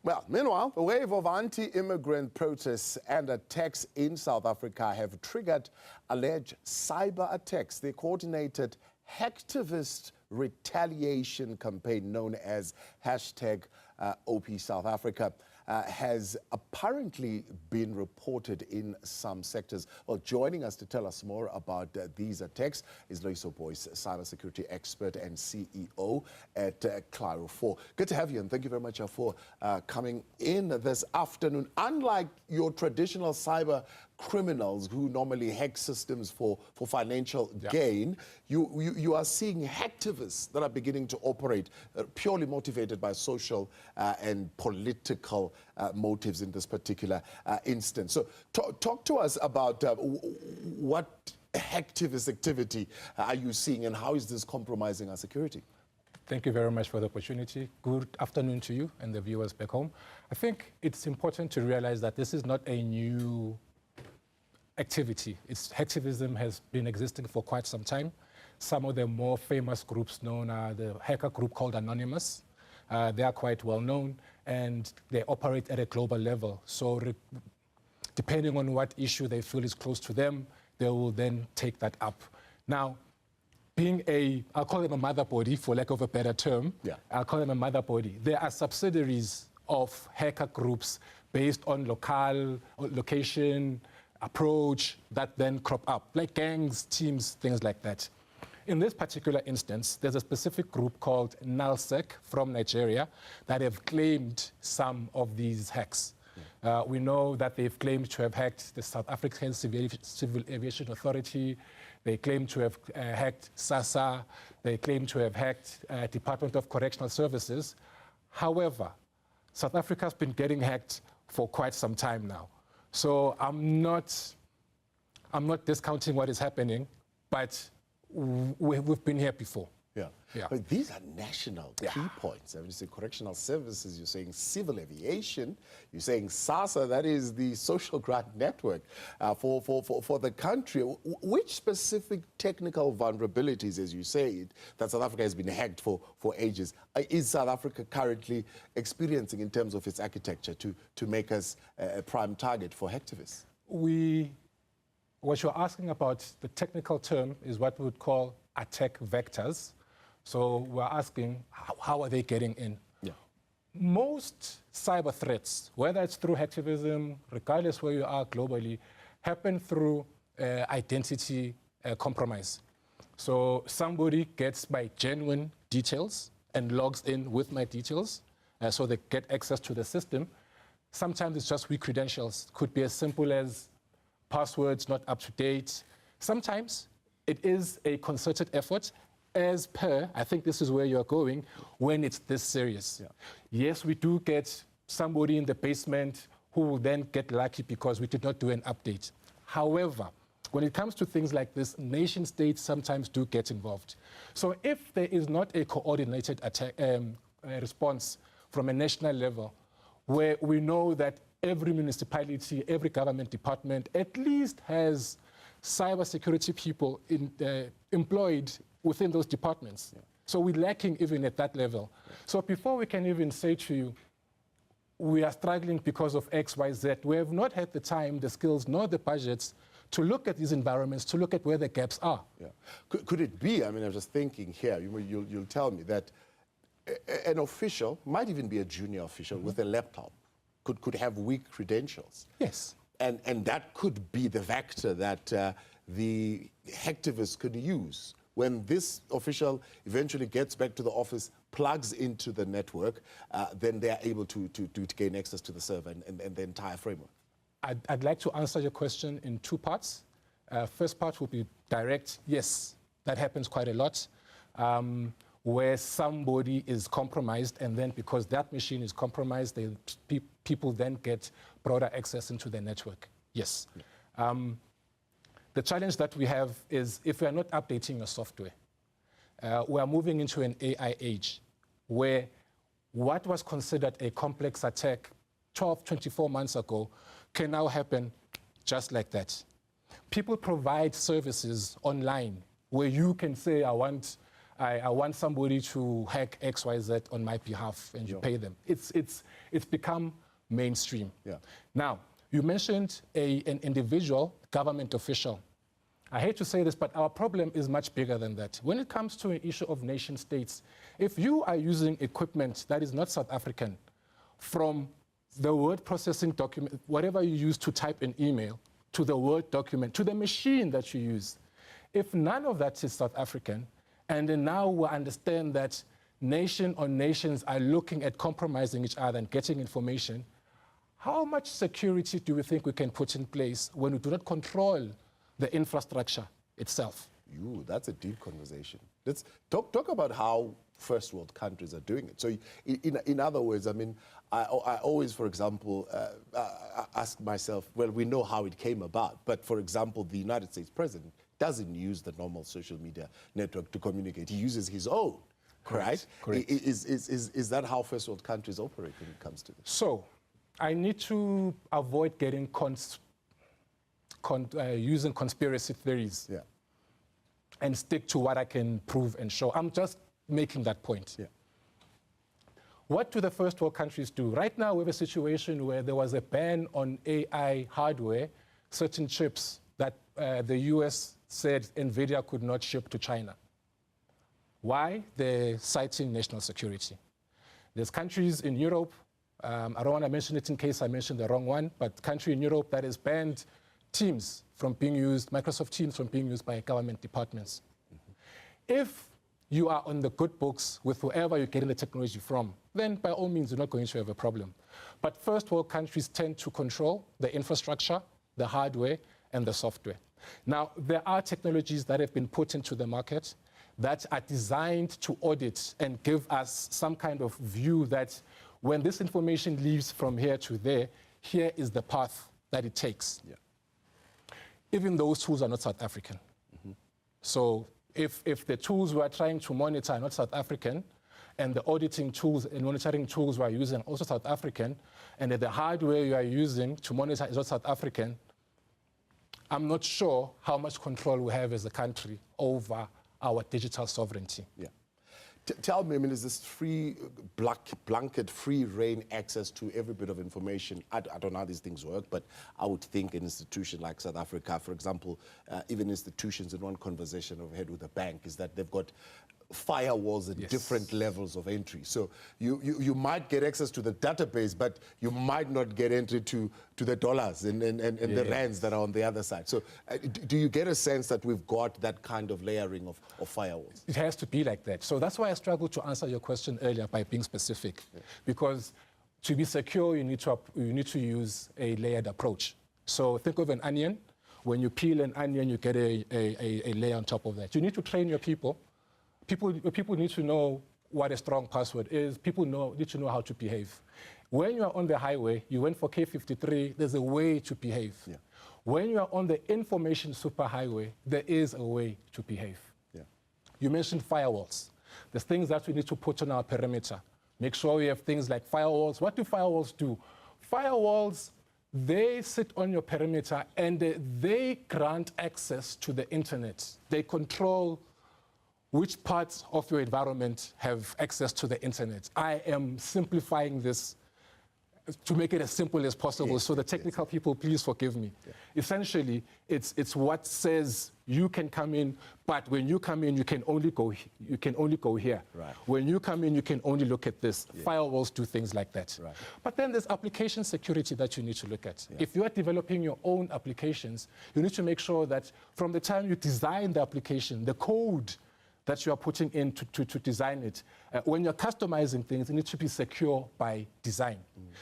Well, meanwhile, a wave of anti-immigrant protests and attacks in South Africa have triggered alleged cyber attacks. The coordinated hacktivist retaliation campaign known as #OP South Africa has apparently been reported in some sectors. Well, joining us to tell us more about these attacks is Loiso Boyce, cybersecurity expert and CEO at Claro 4. Good to have you, and thank you very much for coming in this afternoon. Unlike your traditional cyber criminals who normally hack systems for financial gain, you are seeing hacktivists that are beginning to operate purely motivated by social and political motives in this particular instance. So talk to us about what hacktivist activity are you seeing and how is this compromising our security? Thank you very much for the opportunity. Good afternoon to you and the viewers back home. I think it's important to realize that this is not a new activity. Hacktivism has been existing for quite some time. Some of the more famous groups known are the hacker group called Anonymous. They are quite well known and they operate at a global level. So depending on what issue they feel is close to them, they will then take that up. Now, being I'll call them a mother body for lack of a better term. I'll call them a mother body. There are subsidiaries of hacker groups based on location, approach that then crop up, like gangs, teams, things like that. In this particular instance, there's a specific group called NALSEC from Nigeria that have claimed some of these hacks. We know that they've claimed to have hacked the South African Civil Aviation Authority. They claim to have hacked SASA. They claim to have hacked Department of Correctional Services. However, South Africa's been getting hacked for quite some time now. So I'm not discounting what is happening, but we've been here before. But these are national key points. I mean, you say correctional services, you're saying civil aviation, you're saying SASA, that is the social grant network for the country. Which specific technical vulnerabilities, as you say, that South Africa has been hacked for ages, is South Africa currently experiencing in terms of its architecture to make us a prime target for hacktivists? What you're asking about, the technical term is what we would call attack vectors. So we're asking, how are they getting in? Most cyber threats, whether it's through hacktivism, regardless where you are globally, happen through identity compromise. So somebody gets my genuine details and logs in with my details, so they get access to the system. Sometimes it's just weak credentials. Could be as simple as passwords not up to date. Sometimes it is a concerted effort, as per, I think this is where you're going, when it's this serious. Yes, we do get somebody in the basement who will then get lucky because we did not do an update. However, when it comes to things like this, nation states sometimes do get involved. So if there is not a coordinated attack, response from a national level, where we know that every municipality, every government department at least has cybersecurity people employed within those departments. So we're lacking even at that level. So before we can even say to you, we are struggling because of X, Y, Z, we have not had the time, the skills, nor the budgets to look at these environments, to look at where the gaps are. Could it be, I mean, I'm just thinking here, you'll tell me that an official, might even be a junior official with a laptop, could have weak credentials. Yes. And that could be the vector that the hacktivists could use. When this official eventually gets back to the office, plugs into the network, then they are able to gain access to the server and the entire framework. I'd like to answer your question in two parts. First part will be direct. Yes, that happens quite a lot, where somebody is compromised, and then because that machine is compromised, people then get broader access into the network. Yes. The challenge that we have is if we are not updating your software, we are moving into an AI age where what was considered a complex attack 12, 24 months ago can now happen just like that. People provide services online where you can say, I want I want somebody to hack XYZ on my behalf, and you pay them. It's become mainstream. Yeah. Now, you mentioned an individual government official. I hate to say this, but our problem is much bigger than that. When it comes to an issue of nation states, if you are using equipment that is not South African, from the word processing document, whatever you use to type an email, to the Word document, to the machine that you use, if none of that is South African, and then now we understand that nation or nations are looking at compromising each other and getting information, how much security do we think we can put in place when we do not control the infrastructure itself? That's a deep conversation. Let's talk about how first world countries are doing it. So in other words, I mean, I always, for example, ask myself, well, we know how it came about, but for example, the United States president doesn't use the normal social media network to communicate. He uses his own, right? Correct. Is that how first world countries operate when it comes to this? So I need to avoid getting using conspiracy theories and stick to what I can prove and show. I'm just making that point. Yeah. What do the first world countries do? Right now, we have a situation where there was a ban on AI hardware, certain chips that the US said NVIDIA could not ship to China. Why? They're citing national security. There's countries in Europe, I don't want to mention it in case I mentioned the wrong one, but country in Europe that has banned Teams from being used, Microsoft Teams from being used by government departments. If you are on the good books with whoever you're getting the technology from, then by all means, you're not going to have a problem. But first world countries tend to control the infrastructure, the hardware, and the software. Now, there are technologies that have been put into the market that are designed to audit and give us some kind of view that when this information leaves from here to there, here is the path that it takes. Yeah. Even those tools are not South African. So if the tools we are trying to monitor are not South African, and the auditing tools and monitoring tools we are using are also South African, and that the hardware you are using to monitor is not South African, I'm not sure how much control we have as a country over our digital sovereignty. Yeah. Tell me, I mean, is this free, blanket, free reign access to every bit of information? I don't know how these things work, but I would think an institution like South Africa, for example, even institutions in one conversation I've had with a bank is that they've got firewalls at different levels of entry. So you might get access to the database, but you might not get entry to the dollars and the rands that are on the other side. So do you get a sense that we've got that kind of layering of firewalls? It has to be like that. So that's why I struggled to answer your question earlier by being specific. Because to be secure, you need to use a layered approach. So think of an onion. When you peel an onion, you get a layer on top of that. You need to train your people. People need to know what a strong password is. People need to know how to behave. When you are on the highway, you went for K53, there's a way to behave. Yeah. When you are on the information superhighway, there is a way to behave. Yeah. You mentioned firewalls. There's things that we need to put on our perimeter. Make sure we have things like firewalls. What do firewalls do? Firewalls, they sit on your perimeter and they grant access to the internet. They control which parts of your environment have access to the internet. I am simplifying this to make it as simple as possible, so the technical people, please forgive me. Yeah. Essentially, it's what says you can come in, but when you come in, you can only go here. Right. When you come in, you can only look at this. Yeah. Firewalls do things like that. Right. But then there's application security that you need to look at. Yeah. If you are developing your own applications, you need to make sure that from the time you design the application, the code that you are putting in to design it. When you're customizing things, it needs to be secure by design.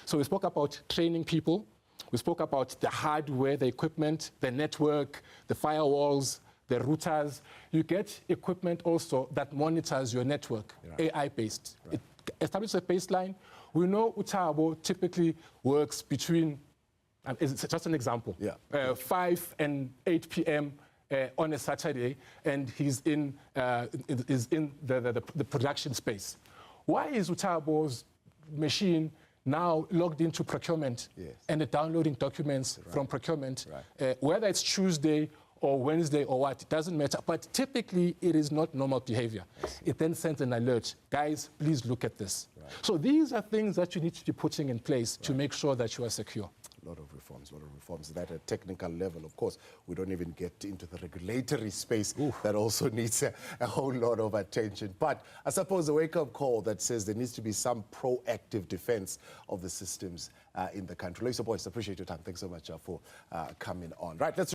So we spoke about training people. We spoke about the hardware, the equipment, the network, the firewalls, the routers. You get equipment also that monitors your network, AI-based. Right. It establishes a baseline. We know Utabo typically works between, it's just an example, 5 and 8 p.m. On a Saturday, and he's in the production space. Why is Utabo's machine now logged into procurement and downloading documents from procurement, whether it's Tuesday or Wednesday or what, it doesn't matter. But typically, it is not normal behavior. It then sends an alert. Guys, please look at this. Right. So these are things that you need to be putting in place to make sure that you are secure. A lot of reforms. That at technical level, of course, we don't even get into the regulatory space. Oof. That also needs a whole lot of attention. But I suppose a wake-up call that says there needs to be some proactive defense of the systems in the country. Loyiso Boyce, appreciate your time. Thanks so much for coming on. Right, let's